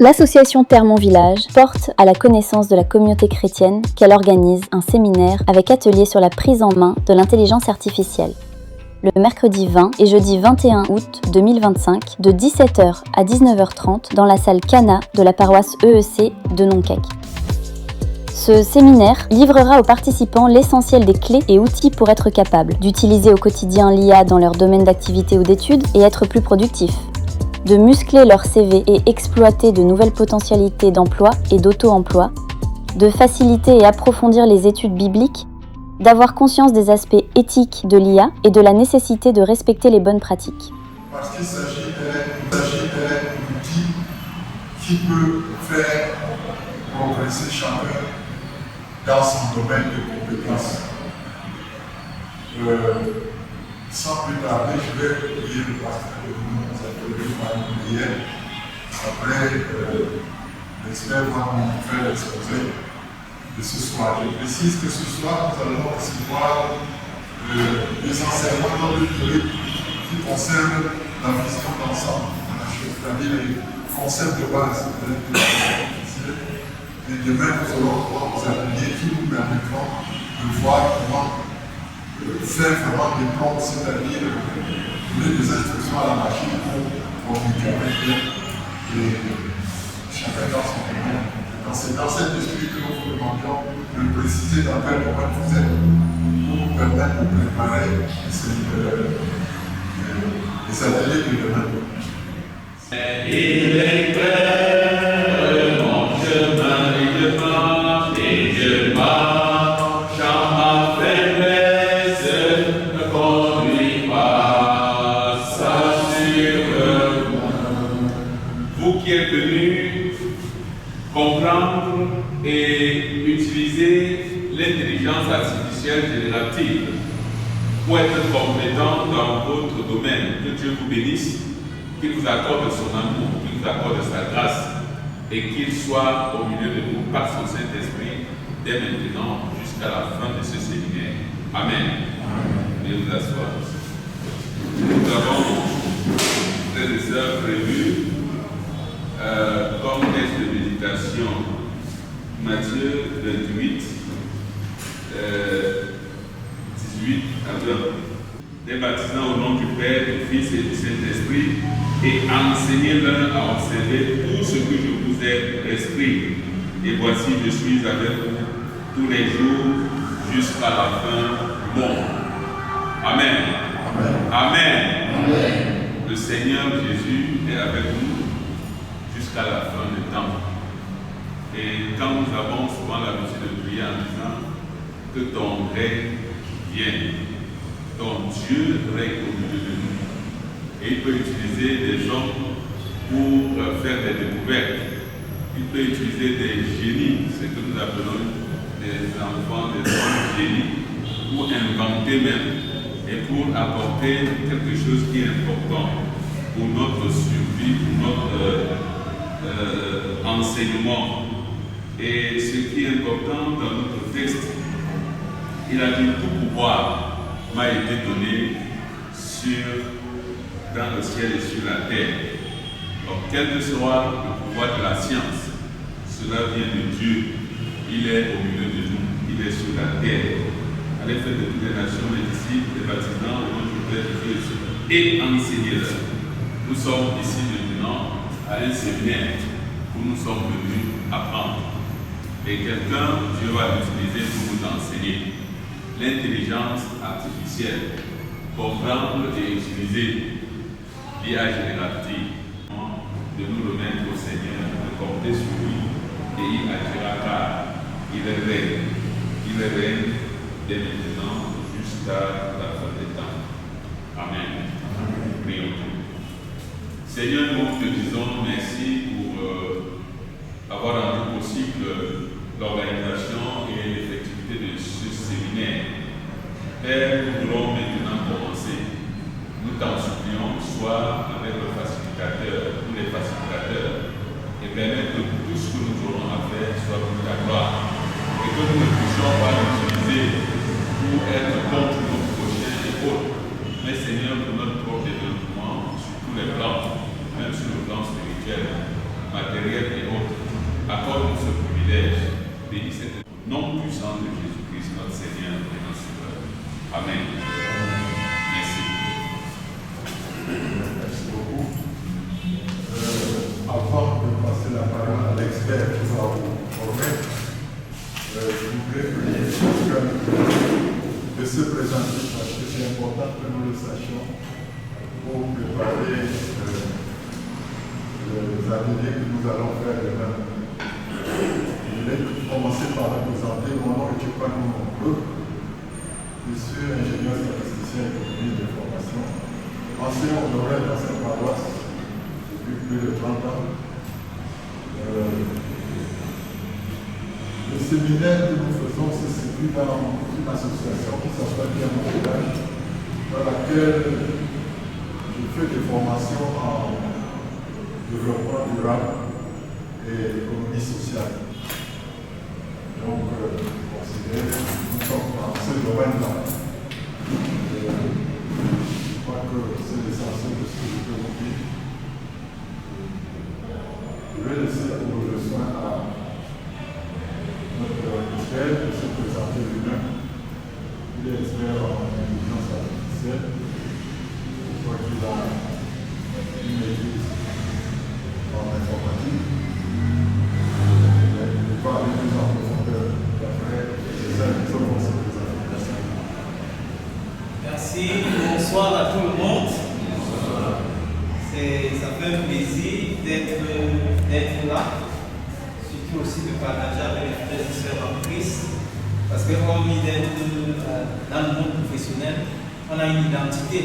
L'association Terre Mon Village porte à la connaissance de la communauté chrétienne qu'elle organise un séminaire avec atelier sur la prise en main de l'intelligence artificielle. Le mercredi 20 et jeudi 21 août 2025 de 17h à 19h30 dans la salle Cana de la paroisse EEC de Nonkek. Ce séminaire livrera aux participants l'essentiel des clés et outils pour être capables d'utiliser au quotidien l'IA dans leur domaine d'activité ou d'études et être plus productifs, de muscler leur CV et exploiter de nouvelles potentialités d'emploi et d'auto-emploi, de faciliter et approfondir les études bibliques, d'avoir conscience des aspects éthiques de l'IA et de la nécessité de respecter les bonnes pratiques. Parce qu'il s'agit d'un outil qui peut faire progresser chacun dans son domaine de compétences. Sans plus tarder, je vais prier le pasteur de nous appeler par une prière. Après, l'expert va nous faire l'exposé de ce soir. Je précise que ce soir, nous allons recevoir des enseignements dans le livre qui concernent la vision d'ensemble, c'est-à-dire les concepts de base. Et demain, nous allons voir des ateliers qui nous permettront de voir comment faire vraiment des plans, c'est-à-dire donner des instructions à la machine pour communiquer avec elle et chacun dans son domaine. C'est dans cet esprit que nous vous demandions de préciser dans quel domaine vous êtes pour nous permettre de préparer les ateliers de demain. Il est clair, mon chemin et je marche et je marche à ma faiblesse, ne conduis pas, s'assure-moi. Vous qui êtes venus comprendre et utiliser l'intelligence artificielle générative pour être compétent dans votre domaine, que Dieu vous bénisse, qu'il vous accorde son amour, qu'il vous accorde sa grâce et qu'il soit au milieu de nous par son Saint-Esprit dès maintenant jusqu'à la fin de ce séminaire. Amen. Veuillez vous asseoir. Nous avons, frères et sœurs, prévu comme texte de méditation Matthieu 28, 18 à 20. Les baptisants au nom du Père, du Fils et du Saint-Esprit, et enseignez-leur à observer tout ce que je vous ai prescrit. Et voici, je suis avec vous tous les jours jusqu'à la fin du monde. Amen. Amen. Amen. Amen. Le Seigneur Jésus est avec nous jusqu'à la fin du temps. Et quand nous avons souvent l'habitude de prier en disant que ton règne vienne, ton Dieu règne au milieu de nous. Et il peut utiliser des gens pour faire des découvertes. Il peut utiliser des génies, ce que nous appelons des enfants, des hommes génies, pour inventer même et pour apporter quelque chose qui est important pour notre survie, pour notre enseignement. Et ce qui est important dans notre texte, il a dit tout pouvoir m'a été donné dans le ciel et sur la terre. Donc quel que soit le pouvoir de la science, cela vient de Dieu. Il est au milieu de nous, il est sur la terre. Allez faire de toutes les nations, les disciples, les baptisants, au nom du Père, du Fils et enseignez-leur. Nous sommes ici maintenant à un séminaire où nous sommes venus apprendre. Et quelqu'un, Dieu va l'utiliser pour vous enseigner l'intelligence artificielle, comprendre et utiliser l'IA générative, de nous remettre au Seigneur, de compter sur lui, et il agira car il règne dès maintenant jusqu'à la fin des temps. Amen. Prions. Seigneur, nous te disons merci pour avoir rendu possible l'organisation et l'effectivité de ce séminaire. Père, nous voulons maintenant commencer. Nous t'en supplions, soit avec le facilitateur ou les facilitateurs, et permettre que tout ce que nous aurons à faire soit pour ta gloire. Et que nous ne puissions pas l'utiliser pour être contre nos prochains et autres, mais Seigneur, pour notre propre développement sur tous les plans, même sur le plan spirituel. matériels et autres. Accorde-nous ce privilège. Bénis cette nom puissant de Jésus-Christ, notre Seigneur et notre Sauveur. Amen. Merci. Merci beaucoup. Avant de passer la parole à l'expert qui va vous former, je voudrais prier chacun de se présenter parce que c'est important que nous le sachions pour préparer les ateliers que nous allons faire demain. Je vais commencer par me présenter. Mon nom est Tchoupan Nombre. Je suis ingénieur statisticien économique de formation, enseignant honoraire dans cette paroisse depuis plus de 30 ans. Le séminaire que nous faisons se situe dans une association qui s'appelle Bien Mon Village, dans laquelle je fais des formations en développement durable et économie sociale. Donc, considérez que nous sommes dans ce domaine-là. Je crois que c'est l'essentiel de ce que je peux vous dire. Je vais laisser pour le soin à notre expert de se présenter lui-même. Il est expert en intelligence artificielle. Je crois qu'il a une maîtrise en informatique. Il va aller plus en profondeur d'après les uns qui ont se présenter. Merci, bonsoir à tout le monde. Ça fait un plaisir d'être là, surtout aussi de partager avec les frères et sœurs en Christ, parce que hormis d'être dans le monde professionnel, on a une identité.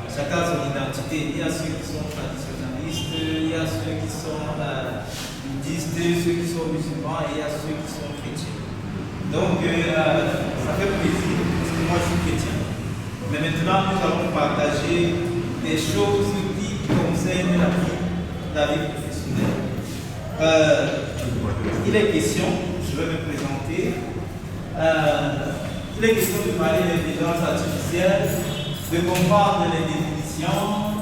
Chacun a son identité. Il y a ceux qui sont traditionnalistes, il y a ceux qui sont bouddhistes, ceux qui sont musulmans et il y a ceux qui sont chrétiens. Donc ça fait plaisir, parce que moi je suis chrétien. Mais maintenant, nous allons partager des choses qui concernent la vie professionnelle. Il est question, je vais me présenter, il est question de parler d'intelligence artificielle, de comprendre les définitions,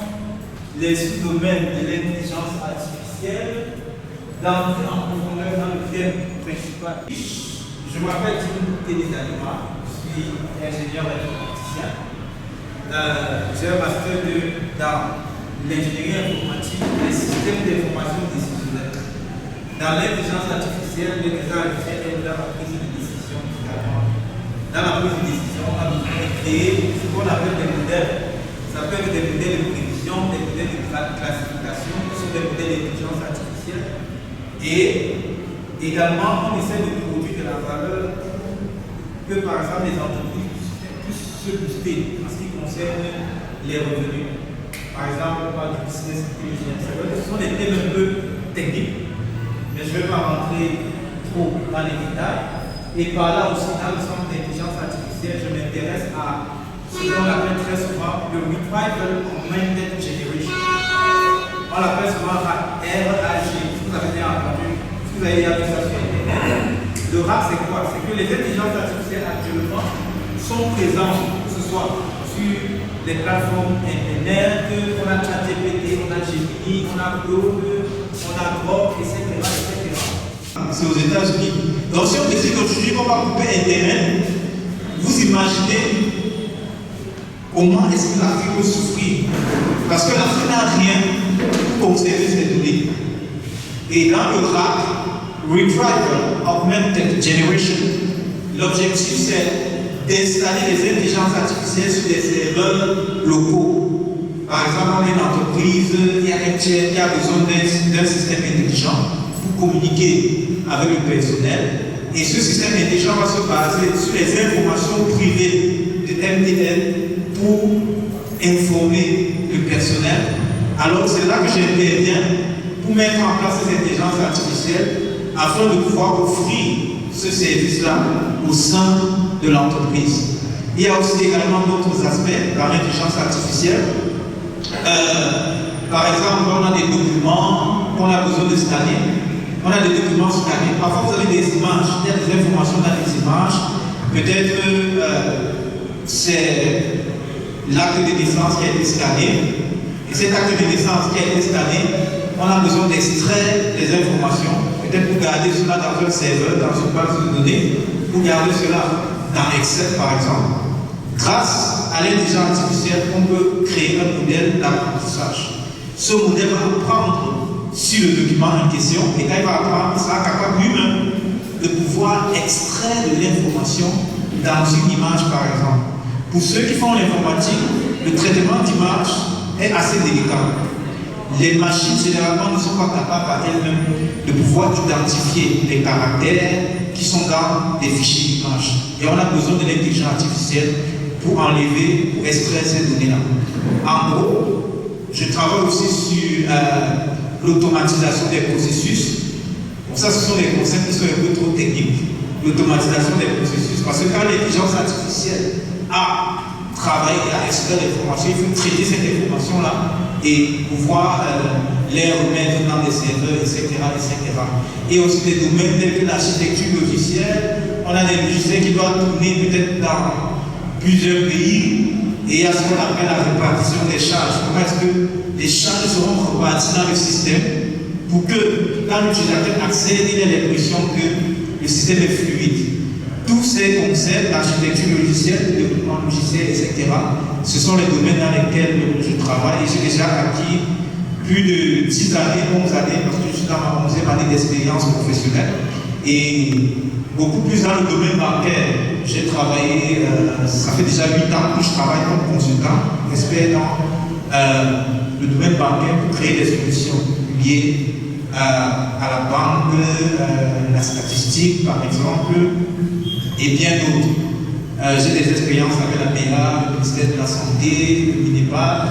les sous-domaines de l'intelligence artificielle, d'entrer en profondeur dans le thème principal. Je m'appelle Tim Télédanima, je suis ingénieur informaticien. J'ai un master dans l'ingénierie informatique et système d'information décisionnelle. Dans l'intelligence artificielle, l'intelligence artificielle est dans la prise de décision. Dans la prise de décision, on a besoin de créer ce qu'on appelle des modèles. Ça peut être des modèles de prévision, des modèles de classification, ce sont des modèles d'intelligence artificielle. Et également, on essaie de produire de la valeur que, par exemple, les entreprises puissent se booster en ce qui concerne les revenus. Par exemple, on parle du business intelligence. Ce sont des thèmes un peu techniques, mais je ne vais pas rentrer trop dans les détails. Et par là aussi, dans le centre d'intelligence artificielle, je m'intéresse à ce qu'on appelle très souvent le Retrieval Augmented Generation. On l'appelle souvent RAG. Vous avez bien entendu, vous avez déjà vu ça sur Internet. Le RAG, c'est quoi? C'est que les intelligences artificielles actuellement sont présentes, que ce soit sur les plateformes Internet, on a ChatGPT, on a Gemini, on a Claude, on a Grok, etc. C'est aux États-Unis. Donc si on décide d'aujourd'hui qu'on va couper Internet, vous imaginez comment est-ce que l'Afrique peut souffrir? Parce que l'Afrique n'a rien pour conserver ses données. Et dans le RAG, Retrieval Augmented Generation, l'objectif c'est d'installer les intelligences artificielles sur des serveurs locaux. Par exemple, on est une entreprise, il y a un tiers qui a besoin d'un système intelligent pour communiquer avec le personnel. Et ce système intelligent va se baser sur les informations privées de MTN pour informer le personnel. Alors c'est là que j'interviens pour mettre en place ces intelligences artificielles afin de pouvoir offrir ce service-là au sein de l'entreprise. Il y a aussi également d'autres aspects dans l'intelligence artificielle. Par exemple, on a des documents qu'on a besoin de scanner. On a des documents scannés. Parfois, vous avez des images, il y a des informations dans les images. Peut-être c'est l'acte de naissance qui a été scanné. Et cet acte de naissance qui a été scanné on a besoin d'extraire les informations, peut-être pour garder cela dans un serveur, dans une base de données, pour garder cela dans Excel par exemple. Grâce à l'intelligence artificielle, on peut créer un modèle d'apprentissage. Ce modèle va apprendre sur le document en question, et quand il va apprendre, il sera capable lui-même de pouvoir extraire de l'information dans une image par exemple. Pour ceux qui font l'informatique, le traitement d'image est assez délicat. Les machines généralement ne sont pas capables par elles-mêmes de pouvoir identifier les caractères qui sont dans des fichiers d'images. Et on a besoin de l'intelligence artificielle pour enlever, pour extraire ces données-là. En gros, je travaille aussi sur l'automatisation des processus. Pour ça, ce sont des concepts qui sont un peu trop techniques. L'automatisation des processus. Parce que quand l'intelligence artificielle a travaillé et a extrait l'information, il faut traiter cette information-là et pouvoir les remettre dans des serveurs, etc., etc. Et aussi des domaines tels que l'architecture logicielle. On a des logiciels qui doivent tourner peut-être dans plusieurs pays, et il y a ce qu'on appelle la répartition des charges. Comment est-ce que les charges seront réparties dans le système pour que quand l'utilisateur accède, il ait l'impression que le système est fluide. Tous ces concepts d'architecture logicielle, de développement logiciel, etc., ce sont les domaines dans lesquels je travaille et j'ai déjà acquis plus de 10 années, 11 années, parce que je suis dans ma 11e année d'expérience professionnelle. Et beaucoup plus dans le domaine bancaire. J'ai travaillé, ça fait déjà 8 ans que je travaille comme consultant, expert dans le domaine bancaire pour créer des solutions liées à la banque, la statistique par exemple, et bien d'autres. J'ai des expériences avec la PA, le ministère de la Santé, le MINEPAD,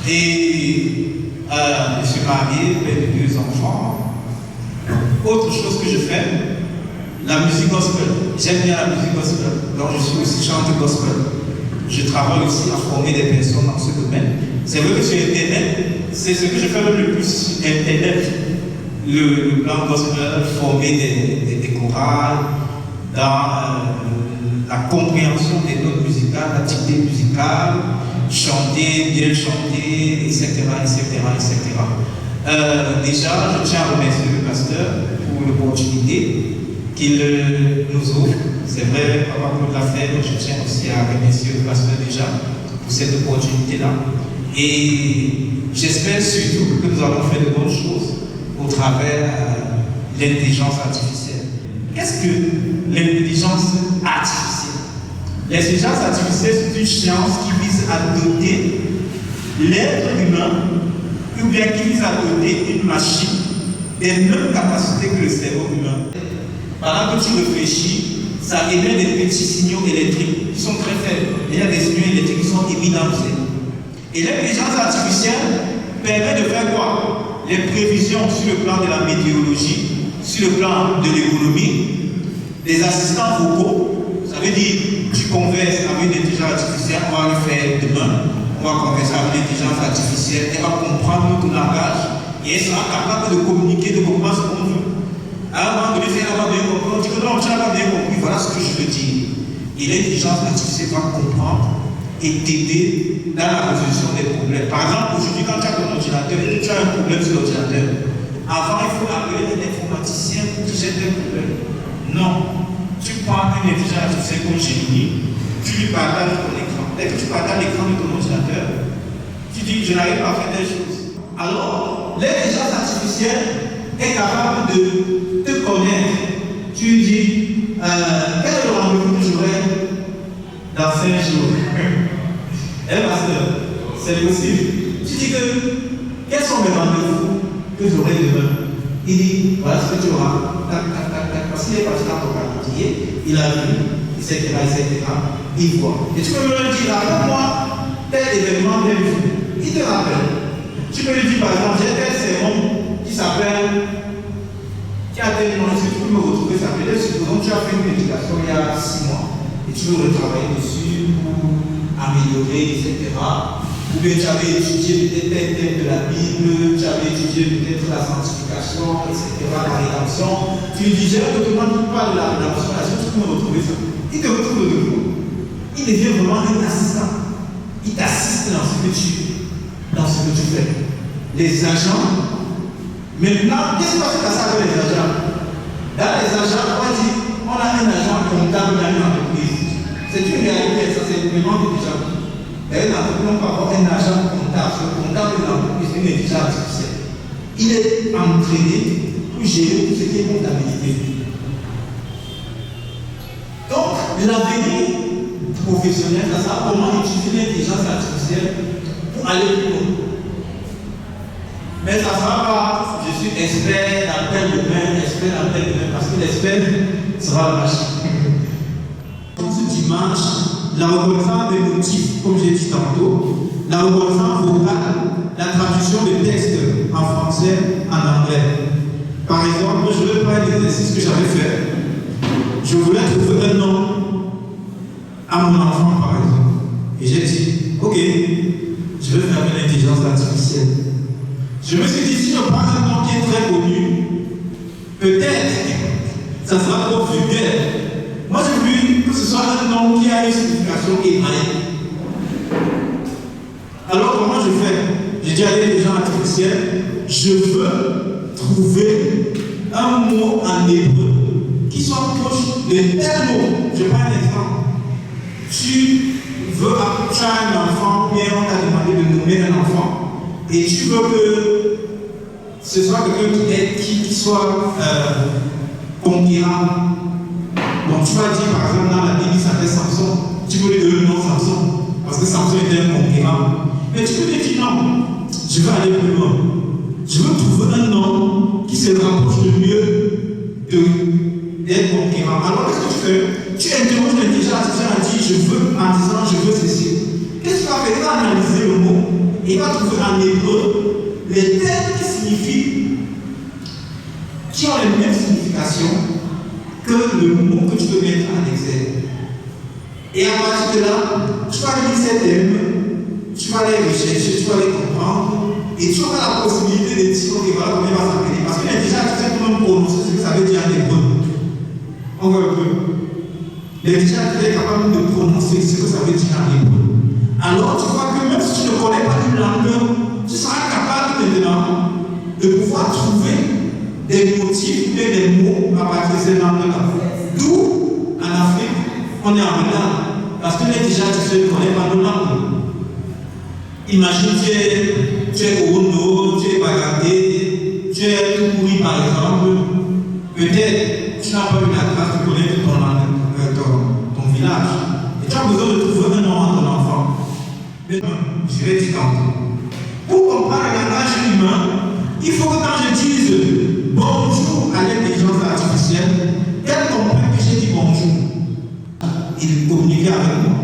et je suis marié, père de 2 enfants. Autre chose que je fais, la musique gospel. J'aime bien la musique gospel, donc je suis aussi chanteur gospel. Je travaille aussi à former des personnes dans ce domaine. C'est vrai que sur Internet, c'est ce que je fais le plus sur Internet. Le plan gospel, former des chorales, dans la compréhension des notes musicales, la dictée musicale, chanter, bien chanter, etc., etc., etc. Déjà, je tiens à remercier le pasteur pour l'opportunité qu'il nous offre. C'est vrai, Papa Claude l'a fait, mais je tiens aussi à remercier le pasteur déjà pour cette opportunité-là. Et j'espère surtout que nous allons faire de bonnes choses au travers de l'intelligence artificielle. Qu'est-ce que l'intelligence artificielle? L'intelligence artificielle, c'est une science qui vise à doter l'être humain, ou bien qui vise à doter une machine des mêmes capacités que le cerveau humain. Pendant que tu réfléchis, ça émet des petits signaux électriques qui sont très faibles. Il y a des signaux électriques qui sont émis dans le cerveau. Et l'intelligence artificielle permet de faire quoi? Les prévisions sur le plan de la météorologie, sur le plan de l'économie, des assistants vocaux. Ça veut dire, tu converses avec une intelligence artificielle, on va le faire demain, on va converser avec une intelligence artificielle, elle va comprendre notre langage et elle sera capable de communiquer, de comprendre ce qu'on veut. À un moment donné, elle va bien comprendre, on dit que non, tu n'as pas bien compris, voilà ce que je veux dire. Et l'intelligence artificielle va comprendre et t'aider dans la résolution des problèmes. Par exemple, aujourd'hui, quand tu as ton ordinateur et que tu as un problème sur l'ordinateur, avant, il faut appeler un informaticien pour qu'il gère tes problèmes. Non. Tu prends une intelligence artificielle comme Gemini, tu lui partages ton écran. Dès que tu partages l'écran de ton ordinateur, tu dis je n'arrive pas à faire des choses. Alors, l'intelligence artificielle est capable de te connaître. Tu lui dis quel est le rendez-vous que j'aurai dans 5 jours? Pasteur, c'est possible. Tu dis que quels sont mes rendez-vous que j'aurai demain? Il dit voilà ce que tu auras. Parce qu'il est parti dans ton calendrier, il a vu, etc., etc., il voit. Et tu peux me dire, rappelle-moi tel événement, tel jour. Il te rappelle. Tu peux lui dire, par exemple, j'ai tel sermon qui s'appelle, qui a tel nom, est-ce que tu peux me retrouver ça? Peut-être, supposons que tu as fait une méditation il y a 6 mois, et tu veux retravailler dessus pour améliorer, etc. Ou bien tu avais étudié peut-être tel thème de la Bible, tu avais étudié peut-être la sanctification, etc., la rédemption. Tu lui dis, j'ai un document qui parle de la rédemption, est-ce que tu peux me retrouver ça? Il te retrouve le document. Il devient vraiment un assistant. Il t'assiste dans ce que tu fais. Les agents Maintenant, qu'est-ce qui va se passer avec les agents? Dans les agents, on a un agent comptable dans une entreprise. C'est une réalité, ça c'est le demande des gens. Dans une entreprise, on peut avoir un agent comptable. Le comptable de l'entreprise, une intelligence artificielle. Il est entraîné pour gérer tout ce qui est comptabilité. Donc, l'avenir professionnel, ça sera comment utiliser l'intelligence artificielle pour aller plus loin. Mais ça ne sera pas, je suis expert dans tel domaine, parce que l'expert sera la machine. Ce dimanche, la reconnaissance des motifs, comme j'ai dit tantôt, la reconnaissance vocale, la traduction des textes en français, en anglais. Par exemple, je vais prendre l'exercice que j'avais fait. Je voulais trouver un nom à mon enfant, par exemple. Et j'ai dit, ok, je vais faire une intelligence artificielle. Je me suis dit, si je prends un nom qui est très connu, peut-être ça sera trop vulgaire. Moi, j'ai voulu que ce soit un nom qui a une signification hébraïque. Alors, comment je fais? J'ai dit à l'intelligence artificielle, je veux trouver un mot en hébreu qui soit proche de tel mot. Je prends un exemple. Tu as un enfant, ou bien on t'a demandé de nommer un enfant, et tu veux que ce soit quelqu'un qui soit conquérant. Donc tu vas dire par exemple dans la Bible, il s'appelle Samson, tu peux lui donner le nom Samson, parce que Samson était un conquérant. Mais tu peux lui dire non, je veux aller plus loin. Je veux trouver un nom qui se rapproche le mieux d'être conquérant. Alors qu'est-ce que tu fais? Tu interroges l'intelligence artificielle en disant je veux ceci. Qu'est-ce qu'il va faire? Il va analyser le mot et il va trouver en hébreu les termes qui ont les mêmes significations que le mot que tu peux mettre en exergue. Et à partir de là, tu vas lire ces termes, tu vas les rechercher, tu vas les comprendre, et tu auras la possibilité de dire ok, voilà comment il va s'appeler. Parce qu'il a déjà fait pour même prononcer ce que ça veut dire en hébreu. On voit un peu. L'intelligence est capable de prononcer ce que ça veut dire en hébreu. Alors tu vois que même si tu ne connais pas une langue, tu seras capable maintenant de pouvoir trouver des motifs et des mots à partir de ces langues-là. D'où, en Afrique, on est en retard. Parce que l'intelligence artificielle ne connaît pas nos langues. Imagine, tu es Ondo, tu es Bagandé, tu es Toukouri par exemple. Peut-être tu n'as pas eu la grâce de connaître ton village. Et tu as besoin de trouver un nom à ton enfant. Je vais dire tantôt. Pour comprendre le langage humain, il faut que quand je dise bonjour à l'intelligence artificielle, qu'elle comprenne que j'ai dit bonjour. Il communique avec moi.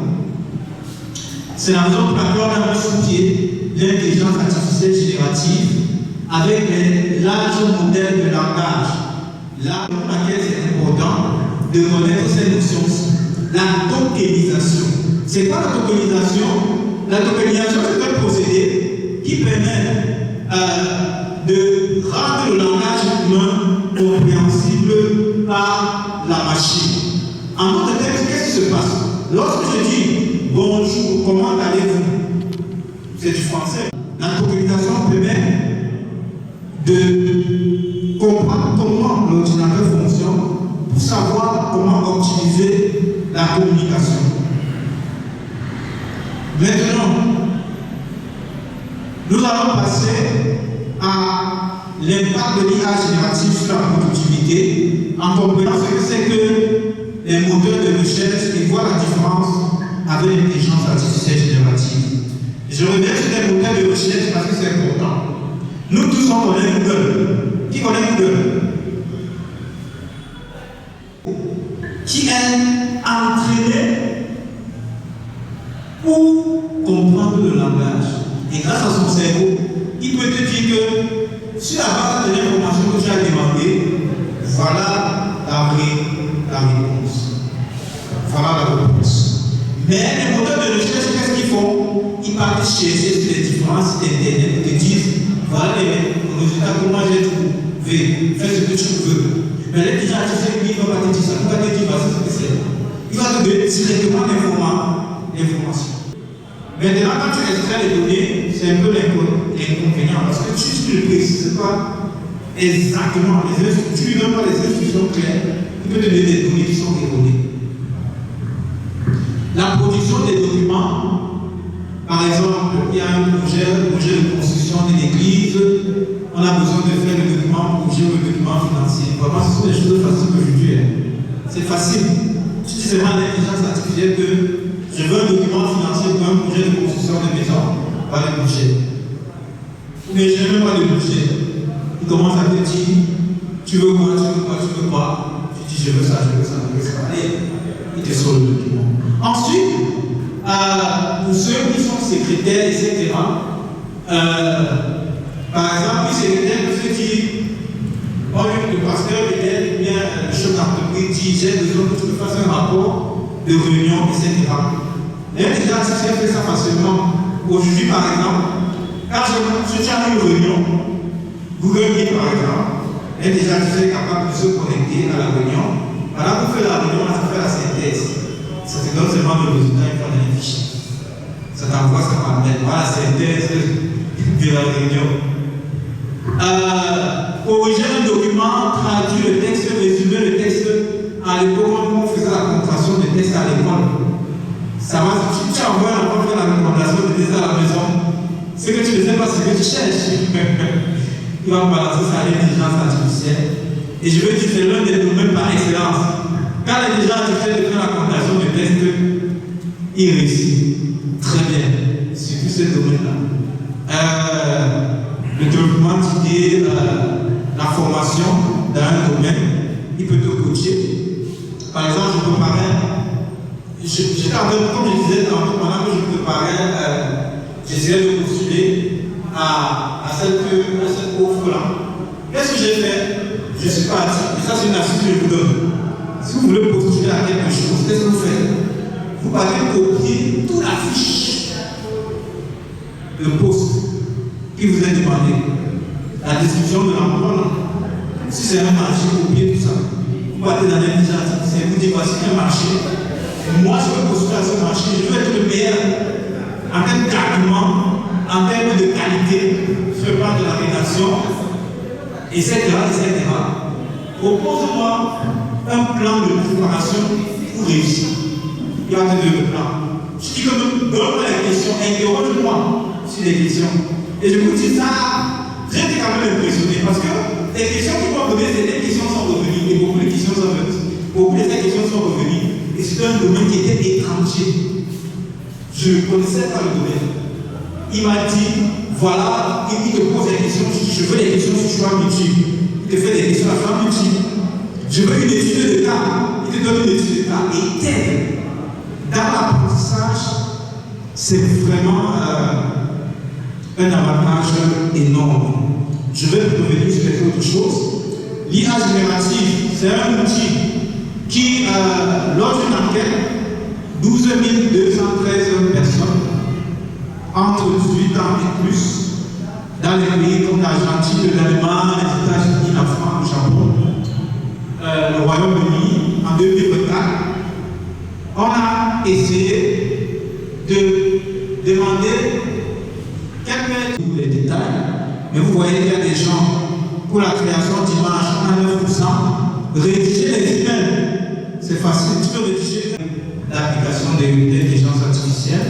C'est la raison pour laquelle on a associé l'intelligence artificielle générative avec les larges modèles de langage. Là pour laquelle c'est important de connaître ces notions-ci. La tokenisation. C'est quoi la tokenisation? La tokenisation, c'est un procédé qui permet de rendre le langage humain compréhensible par la machine. En d'autres termes, qu'est-ce qui se passe? Lorsque je dis bonjour, comment allez-vous? C'est du français. La tokenisation permet de comprendre comment l'ordinateur fonctionne pour savoir comment optimiser la communication. Maintenant, nous allons passer à l'impact de l'IA générative sur la productivité en comprenant ce que c'est que les moteurs de recherche et voir la différence avec l'intelligence artificielle générative. Je reviens sur les moteurs de recherche parce que c'est important. Nous tous on connaît Google. Qui connaît Google? Qui est entraîné pour comprendre le langage. Et grâce à son cerveau, il peut te dire que sur la base de l'information que tu as demandé, voilà la réponse. Voilà la réponse. Mais les moteurs de recherche, qu'est-ce qu'ils font? Ils partent chercher sur les différents sites internet et te disent voilà les résultats que moi j'ai trouvé, fais ce que tu veux. Mais l'intelligence artificielle, lui, il ne va pas te dire ça, il va te dire voici ce que c'est. Il va te donner directement l'information. Maintenant, quand tu extrais les données, c'est un peu l'inconvénient parce que tu ne précises pas exactement les instructions, tu lui donnes pas les instructions claires, il peut te donner des données qui sont erronées. La production des documents, par exemple, il y a un projet de construction d'une église, on a besoin de faire le document projet ou le document financier. Vraiment, ce sont des choses faciles aujourd'hui. C'est facile. Tu dis seulement à l'intelligence artificielle que je veux un document financier pour un projet de construction de maison, pas le budget. Mais je n'aime pas le budget. Il commence à te dire, tu veux quoi, tu veux quoi, tu veux quoi. Tu dis, je veux ça, je veux ça, je veux ça. Allez, il te sort le document. Ensuite, pour ceux qui sont secrétaires, etc., par exemple, le secrétaire peut se dire, oh, le pasteur peut-être bien le chef d'entreprise dit, j'ai besoin que tu me fasses un rapport de réunion, etc. L'intelligence artificielle fait ça facilement. Aujourd'hui, par exemple, quand je tiens une réunion, Google Meet par exemple, l'intelligence artificielle est capable de se connecter à la réunion. Pendant qu'on fait la réunion, ça fait la synthèse. Ça te donne seulement le résultat et dans les fichiers. Ça t'envoie ça par mail. Voilà la synthèse de la réunion. Corriger un document, traduire le texte, résumer le texte. À l'époque, on faisait la contraction de texte à l'école. Ça va, si tu envoies un enfant faire la recommandation de texte à la maison, c'est que tu ne sais pas ce que tu cherches. Il va balancer ça à l'intelligence artificielle. Et je veux dire, c'est l'un des domaines par excellence. Quand l'intelligence artificielle fait la recommandation de texte, il réussit très bien, surtout ce domaine-là. Le développement d'idées, la formation dans un domaine, il peut te coacher. Par exemple, je préparais, j'étais en train, comme je disais, pendant que je préparais, j'essayais de postuler à cette offre-là. Qu'est-ce que j'ai fait? Je suis parti, et ça c'est une astuce que je vous donne. Si vous voulez postuler à quelque chose, qu'est-ce que vous faites? Vous partez copier toute la fiche de poste qui vous est demandé, la description de l'emploi. Si c'est un marché, copiez tout ça. Vous partez dans l'intelligence artificielle, vous dites voici un marché. Moi, je veux postuler à ce marché, je veux être le meilleur en termes d'argument, en termes de qualité, sur le plan de la rédaction, etc. Propose-moi un plan de préparation pour réussir. Il y a deux plans. Je dis que donne-moi les questions, interroge-moi sur les questions. Et je vous dis ça, j'ai été quand même impressionné parce que les questions qu'ils m'ont données, c'est des questions sont revenues. Et beaucoup de questions sont revenues. Beaucoup de ces questions sont revenues. Et c'était un domaine qui était étranger. Je ne connaissais pas le domaine. Il m'a dit, voilà, il te pose des questions. Je dis, je veux des questions sur choix multiples. Il te fait des questions à choix multiples. Je veux une étude de cas. Il te donne une étude de cas et il t'aide. Dans l'apprentissage, c'est vraiment un avantage énorme. Je vais revenir sur quelque autre chose. L'IA générative, c'est un outil qui, lors d'une enquête, 12 213 personnes, entre 18 ans et plus, dans les pays comme l'Argentine, l'Allemagne, les États-Unis, la France, le Japon, le Royaume-Uni, en 2024, on a essayé de demander quelques les détails, mais vous voyez qu'il y a des gens, pour la création d'images, à 9%, rédiger les emails, c'est facile, tu peux rédiger l'application de l'intelligence artificielle.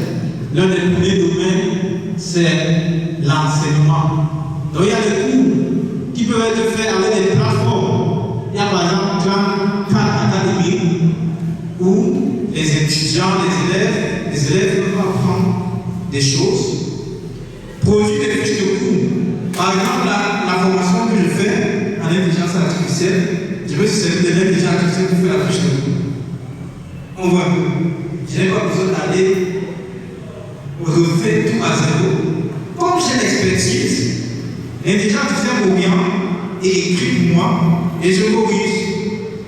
L'un des premiers domaines, c'est l'enseignement. Donc il y a des cours qui peuvent être faits avec des plateformes. Il y a par exemple Khan Academy où les étudiants, les élèves peuvent apprendre des choses, produire des fiches de cours. Par exemple, la formation que je fais en intelligence artificielle, je veux servir de l'intelligence artificielle pour faire la fiche de cours. On voit que je n'ai pas besoin d'aller refaire tout à zéro. Comme j'ai l'expertise, l'intelligence artificielle revient et écrit pour moi et je corrige.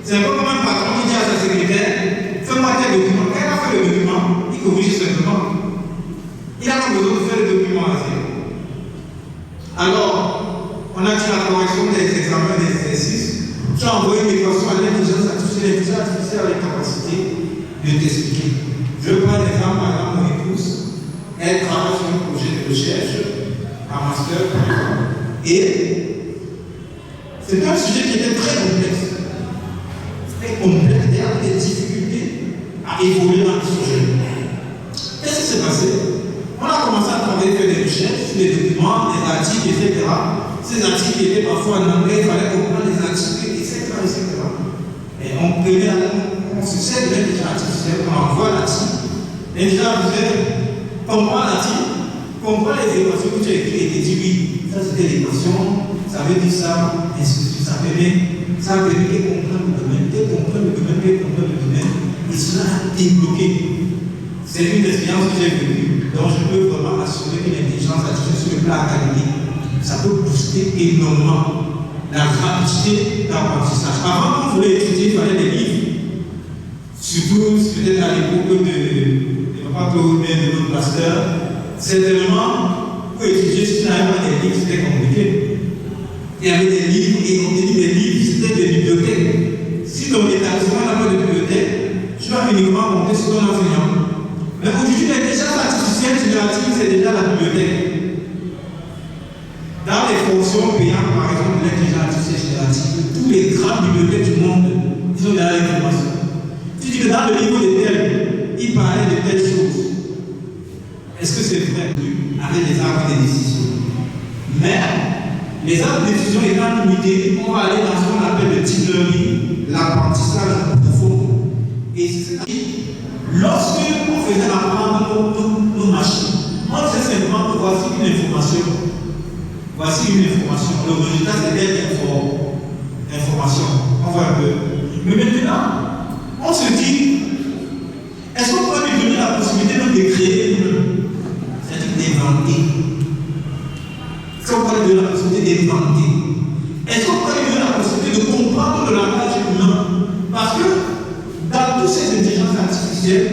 C'est un peu comme un patron qui dit à sa secrétaire, fais-moi tel document. Quand il a fait le document, il corrige simplement. Il n'a pas besoin de faire le document à zéro. Alors, on a dit la correction des examens des exercices. Tu as envoyé une équation à l'intelligence artificielle. L'intelligence artificielle a la capacité de t'expliquer. Je prends l'exemple par exemple mon épouse. Elle travaille sur un projet de recherche, un master, et C'est un sujet qui était très complexe. Très complexe et avec des difficultés à évoluer dans le sujet. Qu'est-ce qui s'est passé? On a commencé à travailler sur des recherches, sur des documents, des articles, etc. Ces articles étaient parfois en anglais, il fallait comprendre les articles, etc. Et on se sert de l'intelligence artificielle, on envoie l'article. L'intelligence artificielle comprend l'article, comprend les équations que tu as écrites et dit oui, ça c'était l'équation, ça veut dire ça, et ça permet de comprendre le domaine, et cela a débloqué. C'est une expérience que j'ai vécue, donc je peux vraiment assurer que l'intelligence artificielle sur le plan académique, ça peut booster énormément la rapidité d'apprentissage. Avant, quand on voulait étudier, il fallait des livres, surtout peut-être à l'époque de Papa Claude, de notre pasteur. Certainement, pour étudier, si tu n'avais pas des livres, c'était compliqué. Il y avait des livres, et on dit des livres, c'était des bibliothèques. Si ton établissement n'a pas de bibliothèque, tu vas uniquement compter sur ton enseignant. Mais aujourd'hui, l'intelligence artificielle générative, c'est déjà la bibliothèque. Dans les fonctions payantes, par exemple, de l'intelligence artificielle générative, tous les grandes bibliothèques du monde, ils ont déjà l'information. Tu dis que dans le niveau des thèmes, il parlait de telles choses. Est-ce que c'est vrai? Avec les arbres des décisions. Mais les arbres de décision étant limités, on va aller dans ce qu'on appelle le deep learning, l'apprentissage profond. Et c'est ça. Lorsque on faisait apprendre nos machines, on disait simplement que voici une information. Voici une information. Le résultat, c'est telle information. On voit un peu. Mais maintenant, on se dit, est-ce qu'on peut lui donner la possibilité de créer c'est-à-dire d'inventer? Est-ce qu'on peut lui donner la possibilité d'inventer? Est-ce qu'on peut lui donner la possibilité de comprendre le langage humain? Parce que dans toutes ces intelligences artificielles,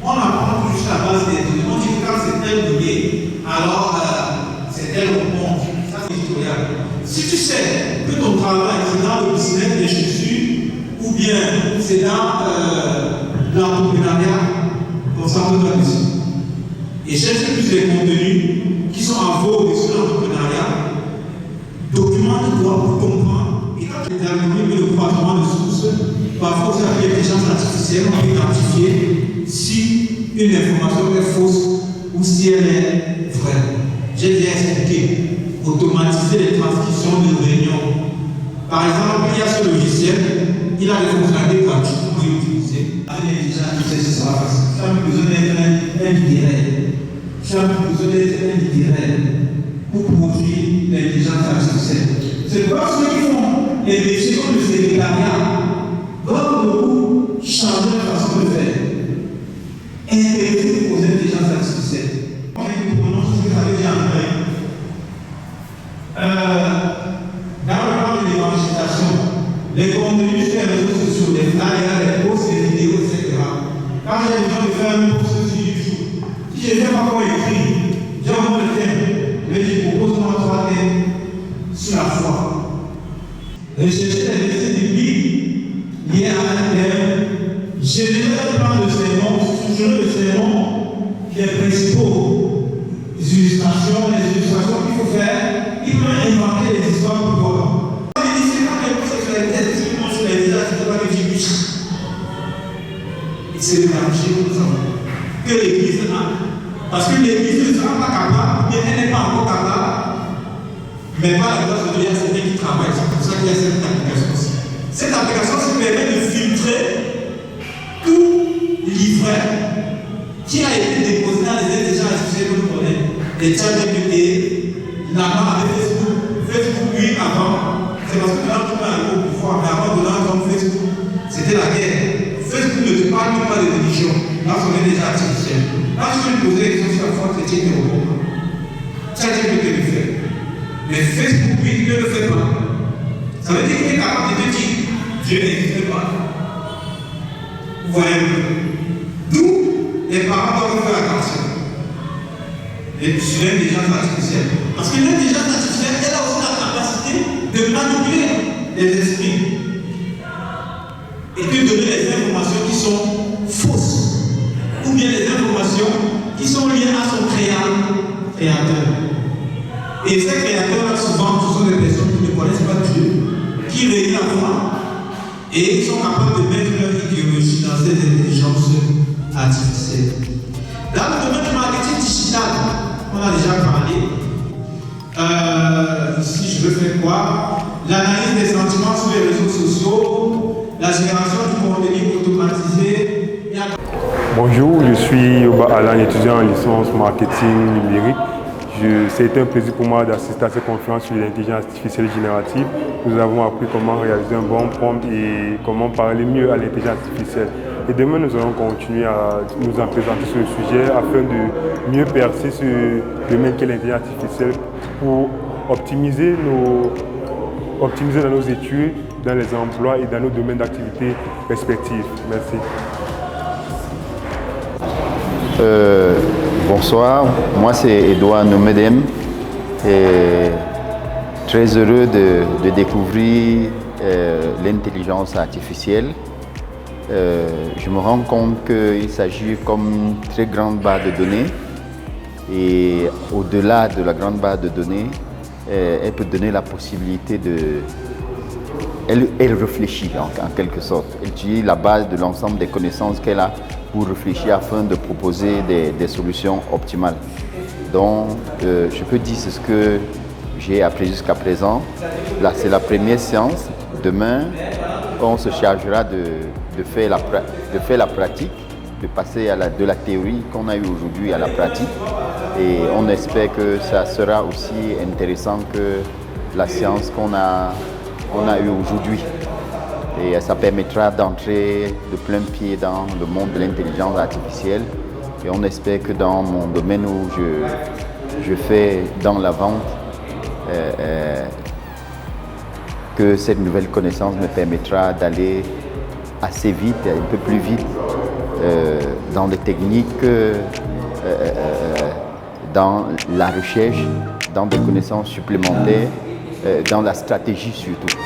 on apprend juste la base des données. On dit que quand c'est telle donnée, alors c'est telle réponse. Ça, c'est historial. Si tu sais que ton travail, c'est dans le business des chaussures, ou bien c'est dans l'entrepreneuriat, concentre-toi dessus. Et cherche plus les contenus qui sont en vogue sur l'entrepreneuriat, documente-toi pour comprendre. Et quand tu examines le comportement de source, parfois aussi avec l'intelligence artificielle, on peut identifier si une information est fausse ou si elle est vraie. J'ai déjà expliqué. Automatiser les transcriptions de réunions. Par exemple, il y a ce logiciel, il a des fonctionnalités gratuites pour l'utiliser. Avec l'intelligence artificielle, ce sera facile. Tu n'as plus besoin d'être un littéraire. Tu n'as plus besoin d'être un littéraire pour produire l'intelligence artificielle. C'est pourquoi ceux qui font les métiers comme le secrétariat doivent beaucoup changer la façon de faire. Intégrer aux intelligences artificielles. On prononce ce que ça veut dire en vrai. Dans le plan de l'évangélisation, les contenus sur les réseaux sociaux, les flyers, les posts, les vidéos, etc. Quand j'ai besoin de faire un post sur YouTube, si je ne sais pas comment écrire, j'ai envie de thème, mais je propose-moi 3 thèmes sur la foi. Rechercher les versets bibliques liés à un thème, générer un plan de sermon, structurer le sermon, les principaux illustrations, les illustrations qu'il faut faire. Il peut inventer des histoires pour toi. On dit c'est quand les homosexualités, si on sur les visages, c'est pas le début. Et c'est le danger que nous avons. Que l'Église a. Parce que l'Église ne sera pas capable, mais elle n'est pas encore capable. Mais par la grâce de Dieu, c'est elle qui travaille. C'est pour ça qu'il y a cette application aussi. Cette application se permet de filtrer tout livret qui a été déposé dans les intelligences artificielles que nous connaissons. Les ChatGPT, là-bas avec Facebook, oui, avant, c'est parce que là, tout le monde est au pouvoir, mais avant Donald Trump, Facebook, c'était la guerre. Facebook ne te parle pas de religion, là, on est déjà artificiel. Là, je vais me poser des questions sur la foi chrétienne et au ça, Dieu peut te le faire. Mais Facebook, lui, ne le fait pas. Ça veut dire qu'il est capable de te dire, Dieu n'existe pas. Vous voyez, d'où les parents doivent faire attention. Sur l'intelligence artificielle. Parce que l'intelligence artificielle, elle a aussi la capacité de manipuler les esprits et de donner les informations qui sont fausses ou bien les informations qui sont liées à son créateur. Et ces créateurs-là, souvent, ce sont des personnes qui ne connaissent pas Dieu. qui réunissent la foi et sont capables de mettre leur idéologie dans cette intelligence artificielle. Dans le domaine du marketing digital, on a déjà parlé. Ici, je veux faire quoi? L'analyse des sentiments sur les réseaux sociaux, la génération du contenu automatisé. Bonjour, je suis Yoba Alan, étudiant en licence marketing numérique. C'est un plaisir pour moi d'assister à cette conférence sur l'intelligence artificielle générative. Nous avons appris comment réaliser un bon prompt et comment parler mieux à l'intelligence artificielle. Et demain, nous allons continuer à nous en présenter sur le sujet afin de mieux percer ce domaine qu'est l'intelligence artificielle pour optimiser dans nos études, dans les emplois et dans nos domaines d'activité respectifs. Merci. Bonsoir, moi c'est Edouard Nomedem et très heureux de découvrir l'intelligence artificielle. Je me rends compte qu'il s'agit comme une très grande base de données et au-delà de la grande base de données, elle peut donner la possibilité de... Elle réfléchit en quelque sorte. Elle utilise la base de l'ensemble des connaissances qu'elle a pour réfléchir afin de proposer des solutions optimales. Donc, je peux dire ce que j'ai appris jusqu'à présent. Là, c'est la première séance. Demain, on se chargera de faire la pratique, de passer de la théorie qu'on a eue aujourd'hui à la pratique. Et on espère que ça sera aussi intéressant que la séance qu'on a eue aujourd'hui. Et ça permettra d'entrer de plein pied dans le monde de l'intelligence artificielle. Et on espère que dans mon domaine où je fais dans la vente, que cette nouvelle connaissance me permettra d'aller assez vite, un peu plus vite, dans des techniques, dans la recherche, dans des connaissances supplémentaires, dans la stratégie surtout.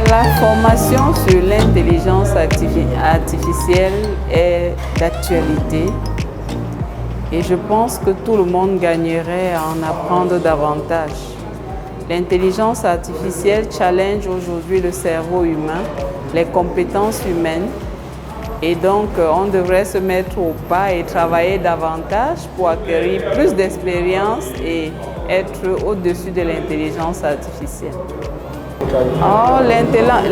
La formation sur l'intelligence artificielle est d'actualité et je pense que tout le monde gagnerait à en apprendre davantage. L'intelligence artificielle challenge aujourd'hui le cerveau humain, les compétences humaines et donc on devrait se mettre au pas et travailler davantage pour acquérir plus d'expérience et être au-dessus de l'intelligence artificielle.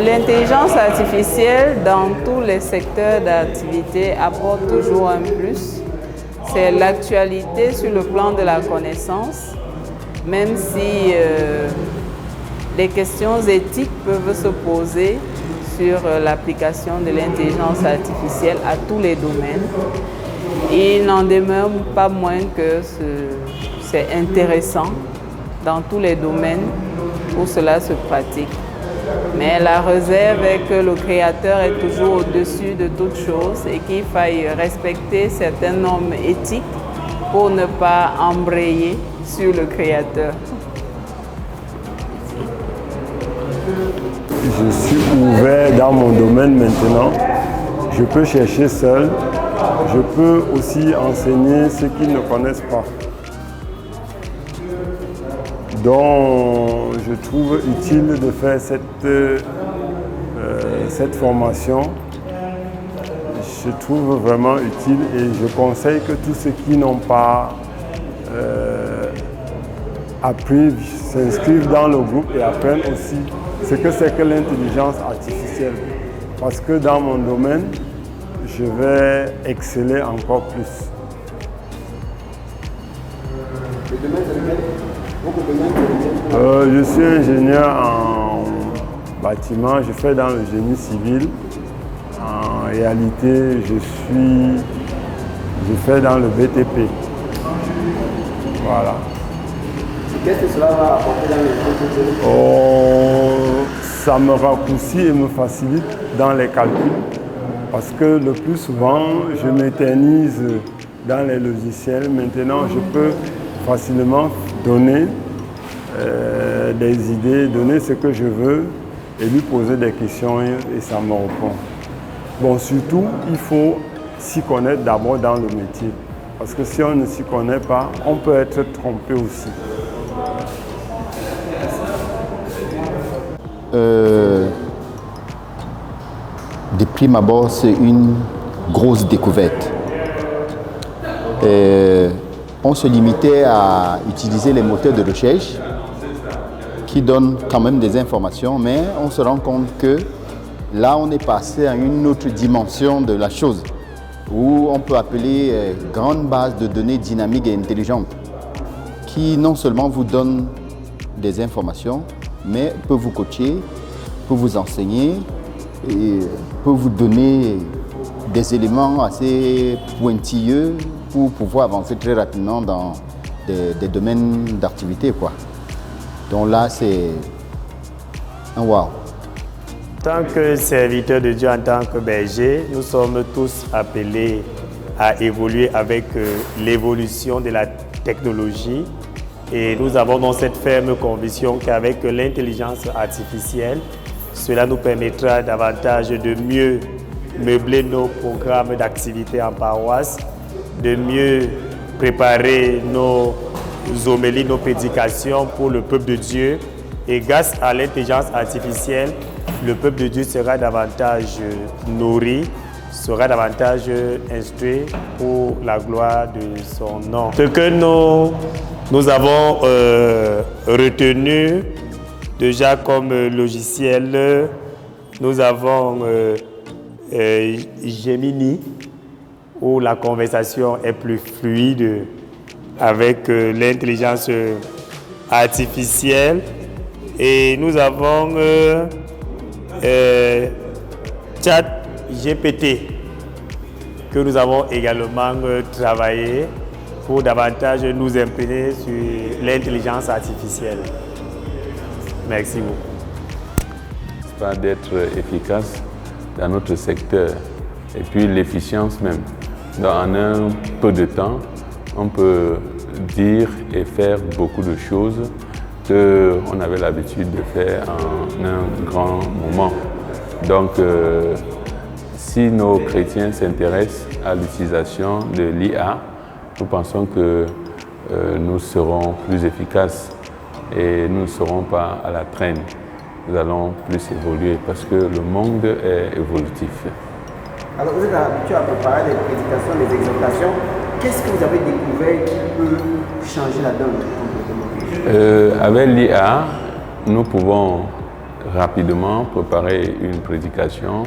L'intelligence artificielle dans tous les secteurs d'activité apporte toujours un plus. C'est l'actualité sur le plan de la connaissance, même si les questions éthiques peuvent se poser sur l'application de l'intelligence artificielle à tous les domaines. Il n'en demeure pas moins que c'est intéressant dans tous les domaines où cela se pratique. Mais la réserve est que le créateur est toujours au-dessus de toute chose et qu'il faille respecter certaines normes éthiques pour ne pas embrayer sur le créateur. Je suis ouvert dans mon domaine maintenant. Je peux chercher seul. Je peux aussi enseigner ceux qui ne connaissent pas. Donc, je trouve utile de faire cette formation. Je trouve vraiment utile et je conseille que tous ceux qui n'ont pas appris s'inscrivent dans le groupe et apprennent aussi ce que c'est que l'intelligence artificielle. Parce que dans mon domaine, je vais exceller encore plus. Le domaine c'est lequel? Votre domaine? Je suis ingénieur en bâtiment, je fais dans le génie civil. En réalité, je fais dans le BTP. Voilà. Qu'est-ce que cela va apporter dans le BTP? Ça me raccourcit et me facilite dans les calculs. Parce que le plus souvent, je m'éternise dans les logiciels. Maintenant, je peux facilement donner des idées, donner ce que je veux et lui poser des questions et ça me répond. Bon, surtout, il faut s'y connaître d'abord dans le métier. Parce que si on ne s'y connaît pas, on peut être trompé aussi. De prime abord, c'est une grosse découverte. On se limitait à utiliser les moteurs de recherche qui donnent quand même des informations, mais on se rend compte que là, on est passé à une autre dimension de la chose, où on peut appeler grande base de données dynamiques et intelligentes, qui non seulement vous donne des informations, mais peut vous coacher, peut vous enseigner, et peut vous donner des éléments assez pointilleux pour pouvoir avancer très rapidement dans des domaines d'activité, quoi. Donc là, c'est un wow. En tant que serviteur de Dieu, en tant que berger, nous sommes tous appelés à évoluer avec l'évolution de la technologie. Et nous avons donc cette ferme conviction qu'avec l'intelligence artificielle, cela nous permettra davantage de mieux meubler nos programmes d'activité en paroisse, de mieux préparer nos homélies, nos prédications pour le peuple de Dieu. Et grâce à l'intelligence artificielle, le peuple de Dieu sera davantage nourri, sera davantage instruit pour la gloire de son nom. Ce que nous avons retenu déjà comme logiciel, nous avons Gemini, où la conversation est plus fluide avec l'intelligence artificielle. Et nous avons ChatGPT, que nous avons également travaillé pour davantage nous imprégner sur l'intelligence artificielle. Merci beaucoup. Pas d'être efficace dans notre secteur et puis l'efficience même. En un peu de temps, on peut dire et faire beaucoup de choses qu'on avait l'habitude de faire en un grand moment. Donc, si nos chrétiens s'intéressent à l'utilisation de l'IA, nous pensons que nous serons plus efficaces et nous ne serons pas à la traîne. Nous allons plus évoluer parce que le monde est évolutif. Alors vous êtes habitué à préparer des prédications, des exhortations. Qu'est-ce que vous avez découvert qui peut changer la donne complètement? Avec l'IA, nous pouvons rapidement préparer une prédication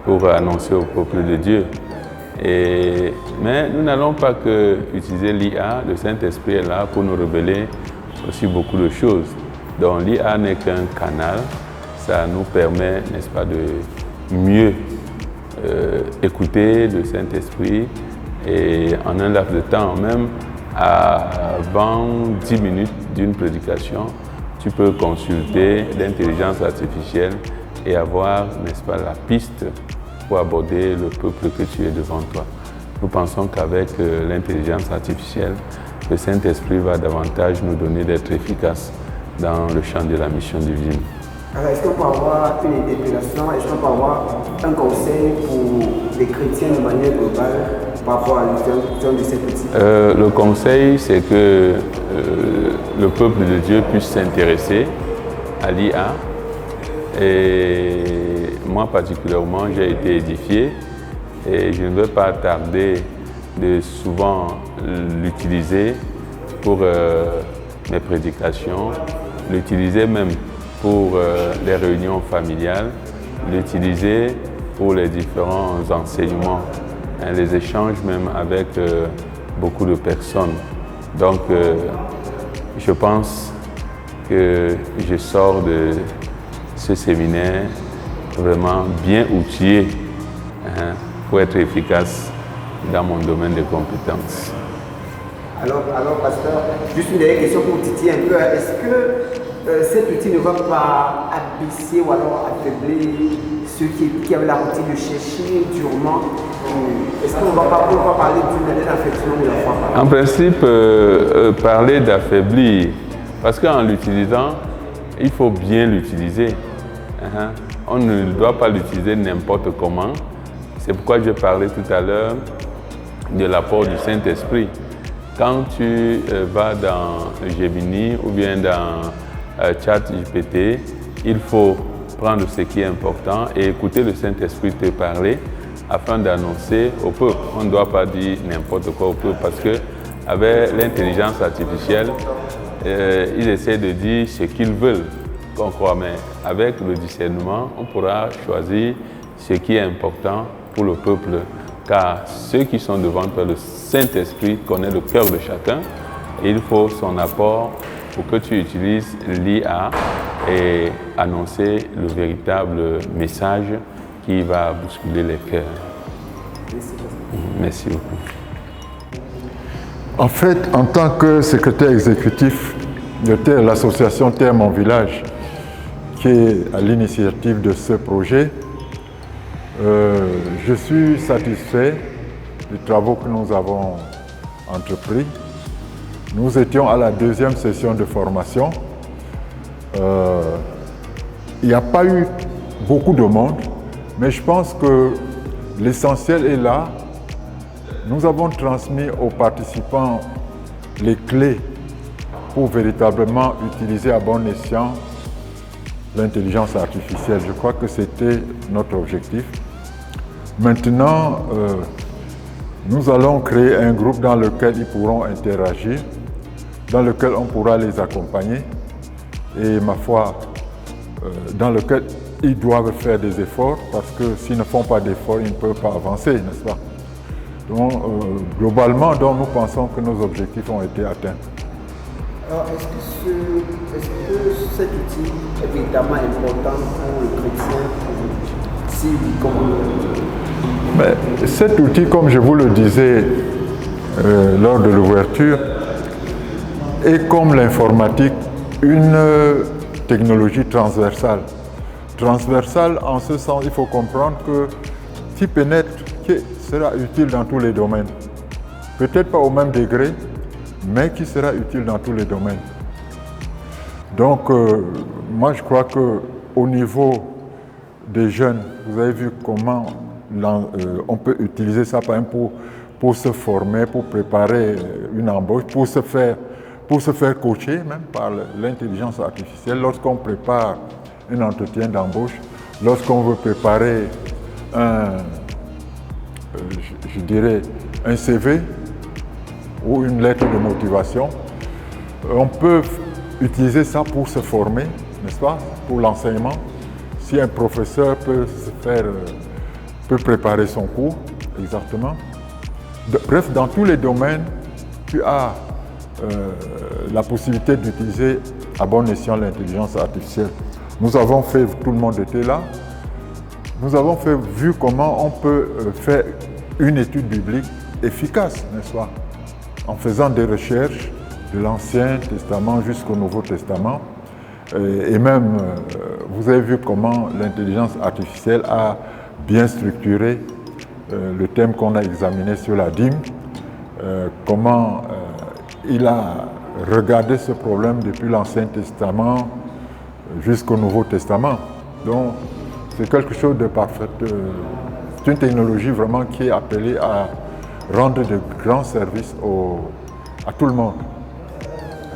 pour annoncer au peuple de Dieu. Mais nous n'allons pas que utiliser l'IA, le Saint-Esprit est là pour nous révéler aussi beaucoup de choses. Donc l'IA n'est qu'un canal, ça nous permet, n'est-ce pas, de mieux écouter le Saint-Esprit et en un laps de temps, même avant 10 minutes d'une prédication, tu peux consulter l'intelligence artificielle et avoir, n'est-ce pas, la piste pour aborder le peuple que tu es devant toi. Nous pensons qu'avec l'intelligence artificielle, le Saint-Esprit va davantage nous donner d'être efficaces dans le champ de la mission divine. Alors, est-ce qu'on peut avoir une interpellation, est-ce qu'on peut avoir un conseil pour les chrétiens de manière globale par rapport à l'utilisation de cet outil? Le conseil, c'est que le peuple de Dieu puisse s'intéresser à l'IA. Et moi particulièrement, j'ai été édifié et je ne veux pas tarder de souvent l'utiliser pour mes prédications, l'utiliser même pour les réunions familiales, l'utiliser pour les différents enseignements, hein, les échanges même avec beaucoup de personnes. Donc je pense que je sors de ce séminaire vraiment bien outillé, hein, pour être efficace dans mon domaine de compétences. Alors, pasteur, juste une dernière question pour titiller un peu. Est-ce que cet outil ne va pas abaisser ou alors affaiblir ceux qui avaient la routine de chercher durement? Est-ce qu'on ne va pas parler d'une affection de la foi? En principe, parler d'affaiblir, parce qu'en l'utilisant, il faut bien l'utiliser. On ne doit pas l'utiliser n'importe comment. C'est pourquoi je parlais tout à l'heure de l'apport du Saint-Esprit. Quand tu vas dans Gemini ou bien dans ChatGPT, il faut prendre ce qui est important et écouter le Saint-Esprit te parler afin d'annoncer au peuple. On ne doit pas dire n'importe quoi au peuple parce qu'avec l'intelligence artificielle, ils essaient de dire ce qu'ils veulent qu'on croit, mais avec le discernement, on pourra choisir ce qui est important pour le peuple, car ceux qui sont devant toi, le Saint-Esprit connaît le cœur de chacun et il faut son apport pour que tu utilises l'IA et annoncer le véritable message qui va bousculer les cœurs. Merci beaucoup. En fait, en tant que secrétaire exécutif de l'association Terre Mon Village, qui est à l'initiative de ce projet, je suis satisfait des travaux que nous avons entrepris. Nous étions à la deuxième session de formation. Il n'y a pas eu beaucoup de monde, mais je pense que l'essentiel est là. Nous avons transmis aux participants les clés pour véritablement utiliser à bon escient l'intelligence artificielle. Je crois que c'était notre objectif. Maintenant, nous allons créer un groupe dans lequel ils pourront interagir, dans lequel on pourra les accompagner et, ma foi, dans lequel ils doivent faire des efforts parce que s'ils ne font pas d'efforts, ils ne peuvent pas avancer, n'est-ce pas? Donc, globalement, donc, nous pensons que nos objectifs ont été atteints. Alors, est-ce que cet outil est évidemment important pour le chrétien aujourd'hui? Si oui, comment? Mais cet outil, comme je vous le disais lors de l'ouverture, est comme l'informatique, une technologie transversale. Transversale en ce sens, il faut comprendre que qui pénètre, qui sera utile dans tous les domaines. Peut-être pas au même degré, mais qui sera utile dans tous les domaines. Donc, moi je crois qu'au niveau des jeunes, vous avez vu comment on peut utiliser ça par exemple pour se former, pour préparer une embauche, pour se faire coacher même par l'intelligence artificielle lorsqu'on prépare un entretien d'embauche, lorsqu'on veut préparer je dirais un CV ou une lettre de motivation. On peut utiliser ça pour se former, n'est-ce pas, pour l'enseignement. Si un professeur peut préparer son cours, exactement. Bref, dans tous les domaines, tu as la possibilité d'utiliser à bon escient l'intelligence artificielle. Nous avons fait, tout le monde était là, nous avons vu comment on peut faire une étude biblique efficace, n'est-ce pas, en faisant des recherches de l'Ancien Testament jusqu'au Nouveau Testament. Et même, vous avez vu comment l'intelligence artificielle a bien structuré le thème qu'on a examiné sur la dîme, comment il a regardé ce problème depuis l'Ancien Testament, jusqu'au Nouveau Testament. Donc, c'est quelque chose de parfait. C'est une technologie vraiment qui est appelée à rendre de grands services à tout le monde.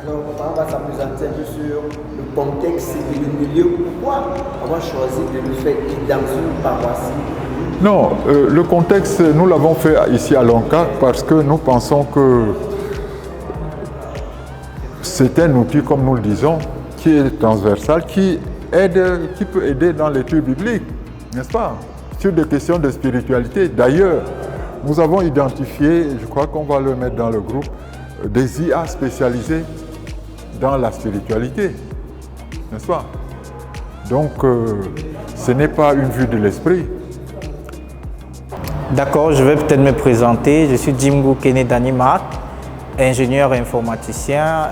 Alors, on va s'amuser un peu sur le contexte et le milieu. Pourquoi avoir choisi de le faire dans une paroisse? Non, le contexte, nous l'avons fait ici à Loncac parce que nous pensons que c'est un outil, comme nous le disons, qui est transversal, qui peut aider dans l'étude biblique, n'est-ce pas? Sur des questions de spiritualité. D'ailleurs, nous avons identifié, je crois qu'on va le mettre dans le groupe, des IA spécialisés dans la spiritualité, n'est-ce pas? Donc, ce n'est pas une vue de l'esprit. D'accord, je vais peut-être me présenter. Je suis Jimgo Kene Danimat, ingénieur informaticien,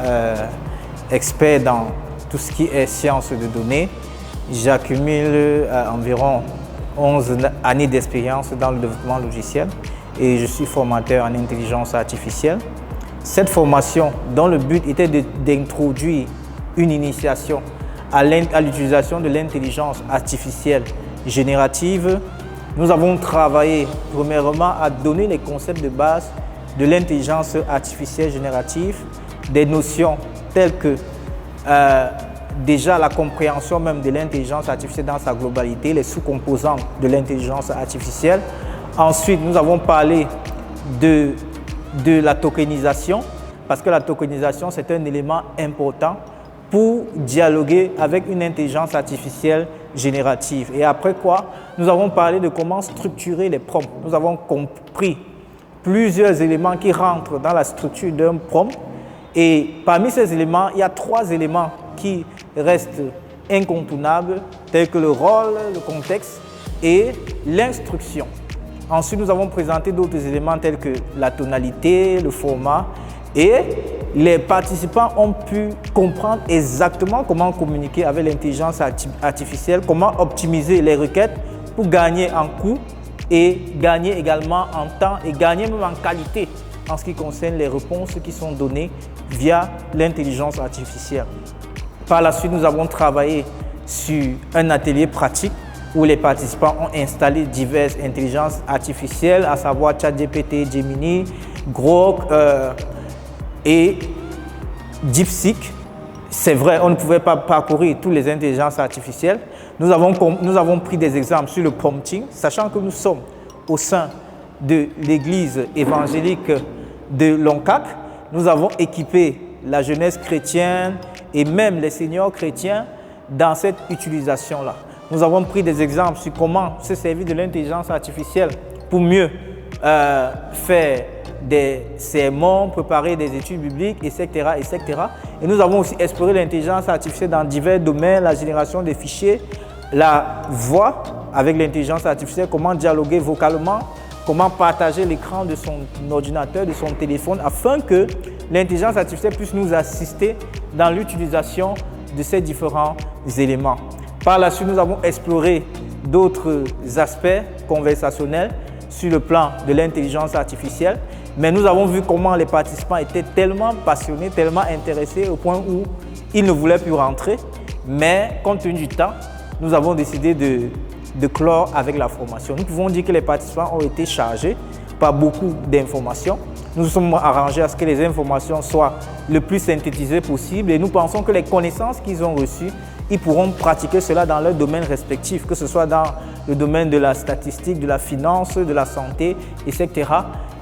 expert dans tout ce qui est sciences de données. J'accumule environ 11 années d'expérience dans le développement logiciel et je suis formateur en intelligence artificielle. Cette formation, dont le but était d'introduire une initiation à l'utilisation de l'intelligence artificielle générative, nous avons travaillé premièrement à donner les concepts de base de l'intelligence artificielle générative, des notions telles que déjà la compréhension même de l'intelligence artificielle dans sa globalité, les sous-composantes de l'intelligence artificielle. Ensuite, nous avons parlé de la tokenisation, parce que la tokenisation, c'est un élément important pour dialoguer avec une intelligence artificielle générative. Et après quoi, nous avons parlé de comment structurer les prompts. Nous avons compris plusieurs éléments qui rentrent dans la structure d'un prompt. Et parmi ces éléments, il y a 3 éléments qui restent incontournables, tels que le rôle, le contexte et l'instruction. Ensuite, nous avons présenté d'autres éléments tels que la tonalité, le format, et les participants ont pu comprendre exactement comment communiquer avec l'intelligence artificielle, comment optimiser les requêtes pour gagner en coût et gagner également en temps et gagner même en qualité en ce qui concerne les réponses qui sont données via l'intelligence artificielle. Par la suite, nous avons travaillé sur un atelier pratique où les participants ont installé diverses intelligences artificielles, à savoir ChatGPT, Gemini, Grok et DeepSeek. C'est vrai, on ne pouvait pas parcourir toutes les intelligences artificielles. Nous avons pris des exemples sur le prompting, sachant que nous sommes au sein de l'église évangélique de Loncac. Nous avons équipé la jeunesse chrétienne et même les seniors chrétiens dans cette utilisation-là. Nous avons pris des exemples sur comment se servir de l'intelligence artificielle pour mieux faire des sermons, préparer des études bibliques, etc., etc. Et nous avons aussi exploré l'intelligence artificielle dans divers domaines, la génération des fichiers, la voix avec l'intelligence artificielle, comment dialoguer vocalement, comment partager l'écran de son ordinateur, de son téléphone, afin que l'intelligence artificielle puisse nous assister dans l'utilisation de ces différents éléments. Par la suite, nous avons exploré d'autres aspects conversationnels sur le plan de l'intelligence artificielle, mais nous avons vu comment les participants étaient tellement passionnés, tellement intéressés au point où ils ne voulaient plus rentrer. Mais compte tenu du temps, nous avons décidé de clore avec la formation. Nous pouvons dire que les participants ont été chargés par beaucoup d'informations. Nous nous sommes arrangés à ce que les informations soient le plus synthétisées possible et nous pensons que les connaissances qu'ils ont reçues, ils pourront pratiquer cela dans leurs domaines respectifs, que ce soit dans le domaine de la statistique, de la finance, de la santé, etc.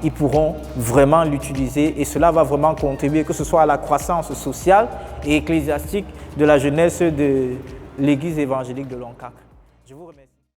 Ils pourront vraiment l'utiliser et cela va vraiment contribuer, que ce soit à la croissance sociale et ecclésiastique de la jeunesse de l'église évangélique de Loncac. Je vous remercie.